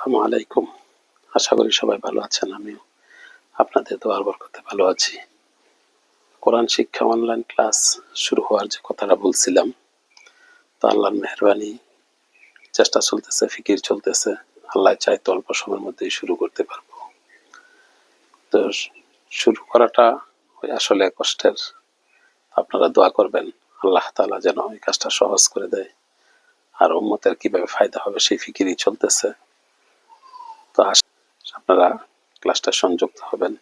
আসসালামু আলাইকুম। আশা করি সবাই ভালো আছেন। আমিও আপনাদের দোয়ার বরকতে ভালো আছি। কোরআন শিক্ষা অনলাইন ক্লাস শুরু হওয়ার যে কথাটা বলছিলাম, তো আল্লাহর মেহরবানি চেষ্টা চলতেছে, ফিকির চলতেছে। আল্লাহ চায় তো অল্প সময়ের মধ্যেই শুরু করতে পারবো। তো শুরু করাটা আসলে কষ্টের। আপনারা দোয়া করবেন আল্লাহ তাআলা যেন এই কাজটা সহজ করে দেয়, আর উম্মতের কিভাবে ফায়দা হবে সেই ফিকিরই চলতেছে। তো আপনারা ক্লাসটা সংযুক্ত হবেন,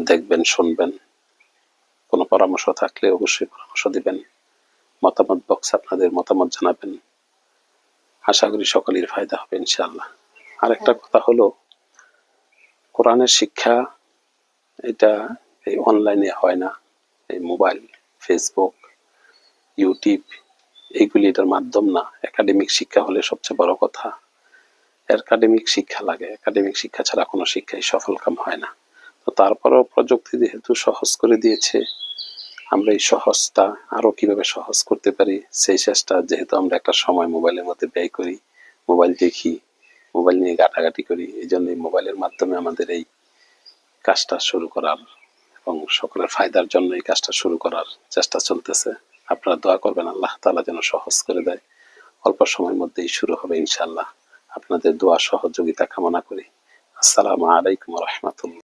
দেখবেন, শুনবেন। কোনো পরামর্শ থাকলে অবশ্যই পরামর্শ দিবেন। মতামত বক্সে আপনাদের মতামত জানাবেন। আশা করি সকলের ফায়দা হবে ইনশাআল্লাহ। আরেকটা কথা হলো, কোরআনের শিক্ষা এটা এই অনলাইনে হয় না। এই মোবাইল, ফেসবুক, ইউটিউব এইগুলি এটার মাধ্যম না। একাডেমিক শিক্ষা হলে সবচেয়ে বড় কথা। একাডেমিক শিক্ষা লাগে। একাডেমিক শিক্ষা ছাড়া কোনো শিক্ষাই সফল কাম হয় না। তো তারপরেও প্রযুক্তি যেহেতু সহজ করে দিয়েছে, আমরা এই সহজটা আরো কিভাবে সহজ করতে পারি সেই চেষ্টা, যেহেতু আমরা একটা সময় মোবাইলের মধ্যে ব্যয় করি, মোবাইল দেখি, মোবাইল নিয়ে ঘাটাঘাটি করি, এই জন্য মোবাইলের মাধ্যমে আমাদের এই কাজটা শুরু করার এবং সকলের ফায়দার জন্য এই কাজটা শুরু করার চেষ্টা চলতেছে। আপনারা দোয়া করবেন আল্লাহ তাআলা যেন সহজ করে দেয়। অল্প সময়ের মধ্যেই শুরু হবে ইনশাআল্লাহ। আপনাদের দোয়া সহযোগিতা কামনা করি। আসসালামু আলাইকুম ওয়া রাহমাতুল্লাহ।